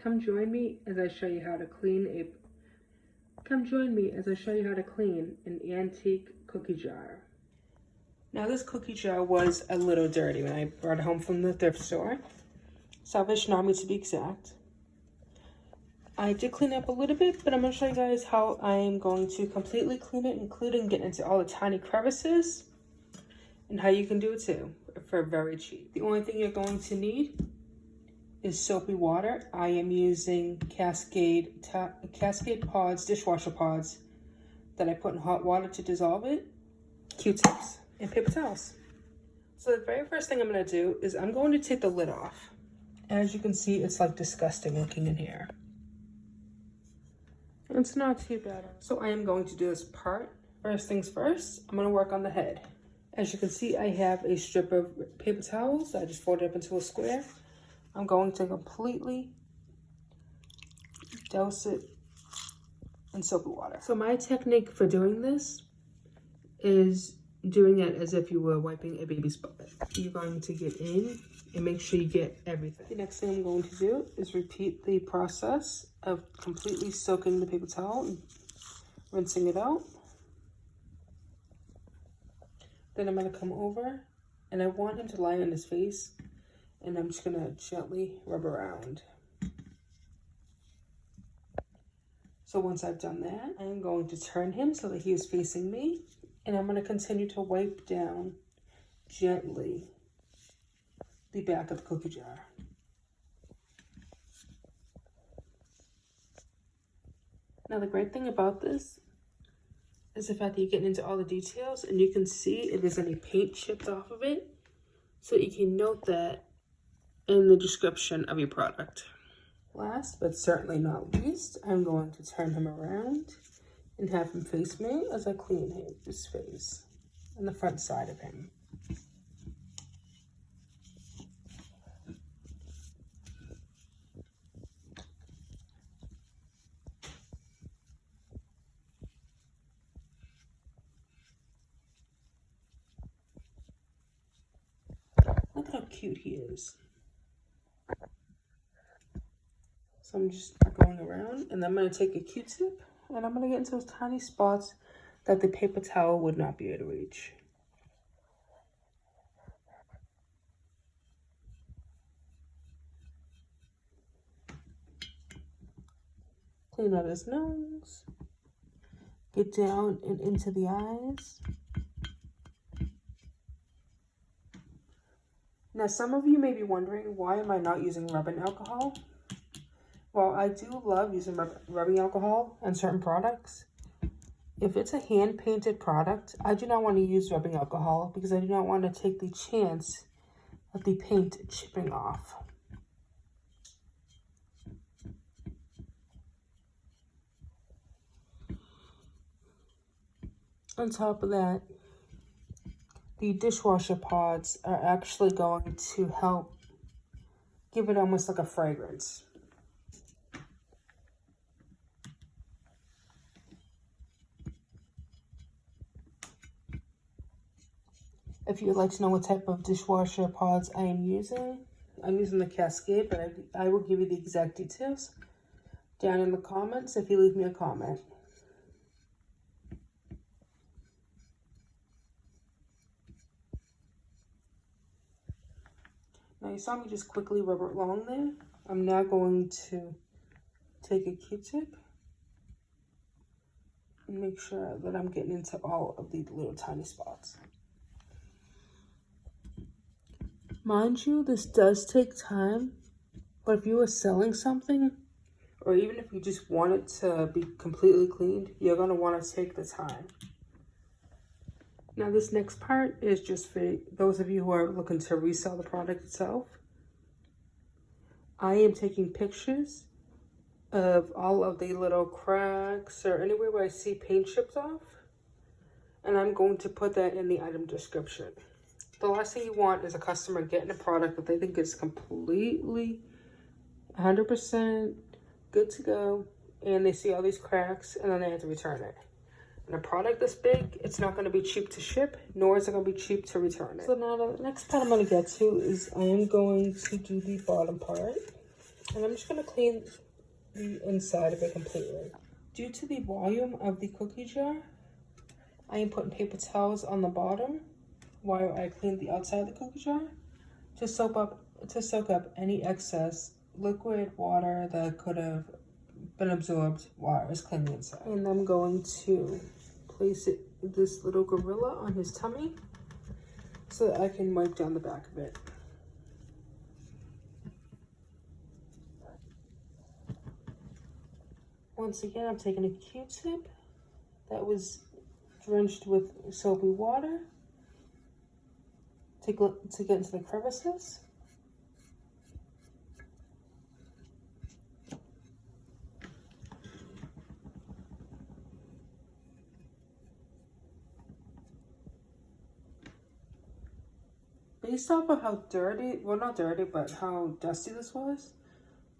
Come join me as I show you how to clean an antique cookie jar. Now this cookie jar was a little dirty when I brought it home from the thrift store. Salvation Army to be exact. I did clean it up a little bit, but I'm going to show you guys how I am going to completely clean it, including getting into all the tiny crevices, and how you can do it too for very cheap. The only thing you're going to need is soapy water. I am using Cascade pods, dishwasher pods, that I put in hot water to dissolve it, Q-tips, and paper towels. So the very first thing I'm going to do is I'm going to take the lid off. As you can see, it's like disgusting looking in here. It's not too bad. So I am going to do this part. First things first, I'm going to work on the head. As you can see, I have a strip of paper towels. I just folded it up into a square. I'm going to completely douse it in soapy water. So my technique for doing this is doing it as if you were wiping a baby's butt. You're going to get in and make sure you get everything. The next thing I'm going to do is repeat the process of completely soaking the paper towel and rinsing it out. Then I'm going to come over, and I want him to lie on his face, and I'm just going to gently rub around. So once I've done that, I'm going to turn him so that he is facing me, and I'm going to continue to wipe down gently the back of the cookie jar. Now the great thing about this is the fact that you're getting into all the details, and you can see if there's any paint chipped off of it, so you can note that in the description of your product. Last but certainly not least, I'm going to turn him around and have him face me as I clean his face and the front side of him. Look how cute he is. So I'm just going around, and I'm going to take a Q-tip, and I'm going to get into those tiny spots that the paper towel would not be able to reach. Clean out his nose. Get down and into the eyes. Now, some of you may be wondering, why am I not using rubbing alcohol? Well, I do love using rubbing alcohol on certain products. If it's a hand-painted product, I do not want to use rubbing alcohol because I do not want to take the chance of the paint chipping off. On top of that, the dishwasher pods are actually going to help give it almost like a fragrance. If you would like to know what type of dishwasher pods I am using, I'm using the Cascade, but I will give you the exact details down in the comments if you leave me a comment. Now you saw me just quickly rub it along there. I'm now going to take a Q-tip and make sure that I'm getting into all of the little tiny spots. Mind you, this does take time, but if you are selling something, or even if you just want it to be completely cleaned, you're going to want to take the time. Now this next part is just for those of you who are looking to resell the product itself. I am taking pictures of all of the little cracks or anywhere where I see paint chipped off, and I'm going to put that in the item description. The last thing you want is a customer getting a product that they think is completely 100% good to go, and they see all these cracks, and then they have to return it. And a product this big, it's not going to be cheap to ship, nor is it going to be cheap to return it. So now the next part I'm going to get to is I am going to do the bottom part. And I'm just going to clean the inside of it completely. Due to the volume of the cookie jar, I am putting paper towels on the bottom while I clean the outside of the cookie jar to soak up any excess liquid water that could have been absorbed while I was cleaning inside. And I'm going to place this little gorilla on his tummy so that I can wipe down the back of it. Once again, I'm taking a Q-tip that was drenched with soapy water to get into the crevices. Based off of how dirty, well not dirty, but how dusty this was,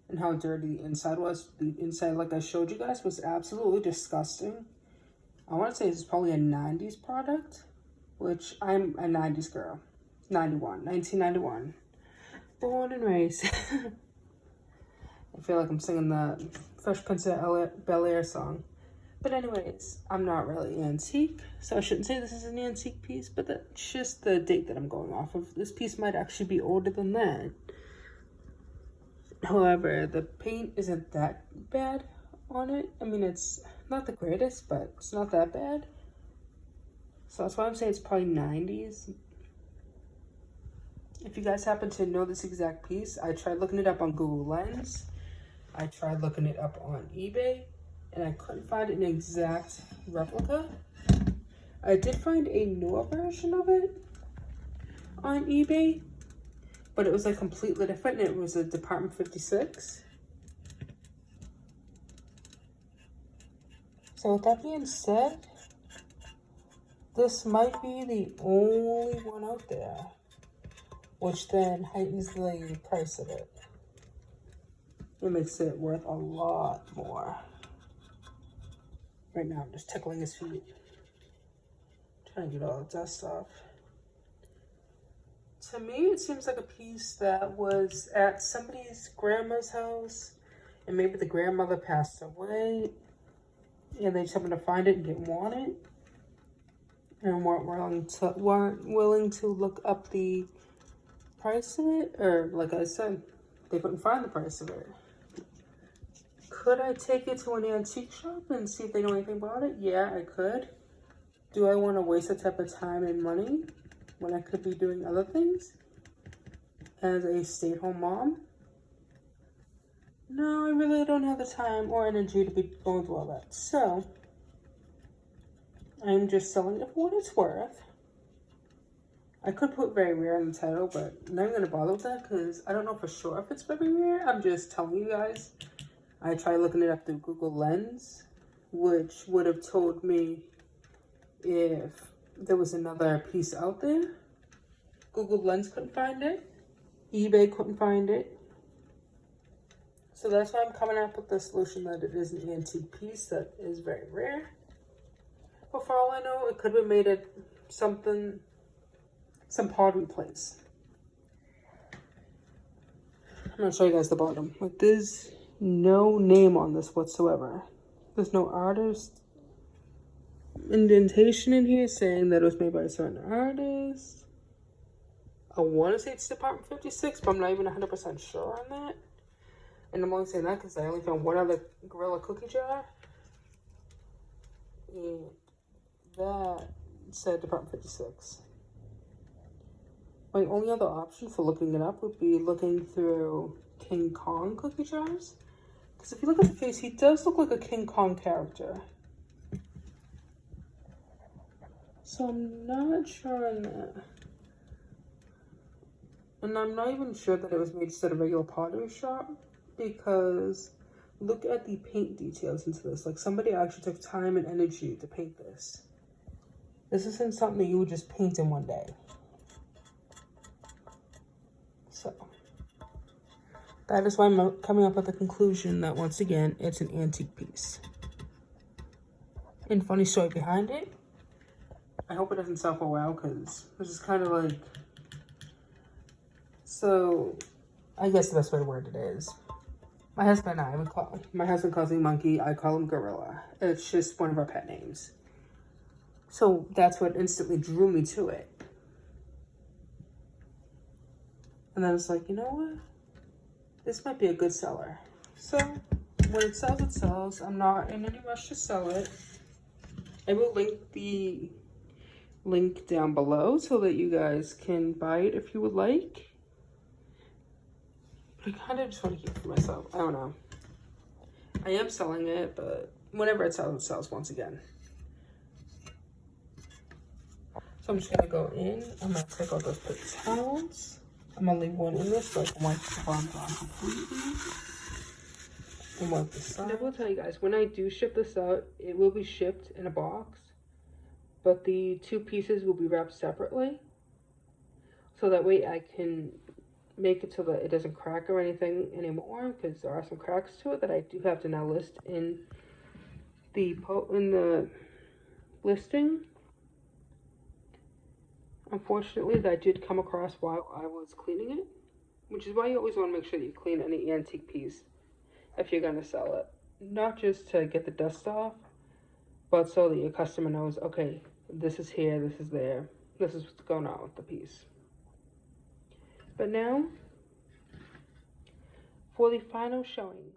and how dirty the inside was, the inside, like I showed you guys, was absolutely disgusting. I want to say this is probably a 90s product, which I'm a 90s girl. 1991. Born and raised. I feel like I'm singing the Fresh Prince of Bel-Air song. But anyways, I'm not really antique, so I shouldn't say this is an antique piece, but that's just the date that I'm going off of. This piece might actually be older than that. However, the paint isn't that bad on it. I mean, it's not the greatest, but it's not that bad. So that's why I'm saying it's probably 90s. If you guys happen to know this exact piece, I tried looking it up on Google Lens. I tried looking it up on eBay, and I couldn't find an exact replica. I did find a newer version of it on eBay, but it was like completely different, and it was a Department 56. So with that being said, this might be the only one out there, which then heightens the price of it. It makes it worth a lot more. Right now I'm just tickling his feet, trying to get all the dust off. To me, it seems like a piece that was at somebody's grandma's house, and maybe the grandmother passed away, and they just happened to find it and didn't want it, and weren't willing to look up the price of it, or like I said, they couldn't find the price of it. Could I take it to an antique shop and see if they know anything about it? Yeah, I could. Do I want to waste that type of time and money when I could be doing other things as a stay-at-home mom? No, I really don't have the time or energy to be going through all that. So, I'm just selling it for what it's worth. I could put very rare in the title, but I'm not even going to bother with that because I don't know for sure if it's very rare. I'm just telling you guys. I tried looking it up through Google Lens, which would have told me if there was another piece out there. Google Lens couldn't find it. eBay couldn't find it. So that's why I'm coming up with the solution that it is an antique piece that is very rare. But for all I know, it could have been made at some pottery place. I'm going to show you guys the bottom. Like, there's no name on this whatsoever. There's no artist indentation in here saying that it was made by a certain artist. I want to say it's Department 56, but I'm not even 100% sure on that. And I'm only saying that because I only found one other Gorilla cookie jar. And that said Department 56. My only other option for looking it up would be looking through King Kong cookie jars. Because if you look at the face, he does look like a King Kong character. So I'm not sure on that. And I'm not even sure that it was made just at a regular pottery shop. Because look at the paint details into this. Like, somebody actually took time and energy to paint this. This isn't something that you would just paint in one day. So that is why I'm coming up with the conclusion that, once again, it's an antique piece. And funny story behind it, I hope it doesn't sell for a while, because this is kind of like, so I guess the best way to word it is, My husband and I, my husband calls me Monkey, I call him Gorilla. It's just one of our pet names. So that's what instantly drew me to it. And then I was like, you know what? This might be a good seller. So when it sells, it sells. I'm not in any rush to sell it. I will link the link down below so that you guys can buy it if you would like. But I kind of just want to keep it for myself. I don't know. I am selling it, but whenever it sells once again. So I'm just gonna go in. I'm gonna take out those paper towels. I'm gonna leave one in this so I can wipe the bottom off completely. And wipe the side. I will tell you guys, when I do ship this out, it will be shipped in a box, but the two pieces will be wrapped separately. So that way I can make it so that it doesn't crack or anything anymore, because there are some cracks to it that I do have to now list in the listing. Unfortunately, that did come across while I was cleaning it, which is why you always want to make sure that you clean any antique piece if you're going to sell it. Not just to get the dust off, but so that your customer knows, okay, this is here, this is there, this is what's going on with the piece. But now, for the final showing.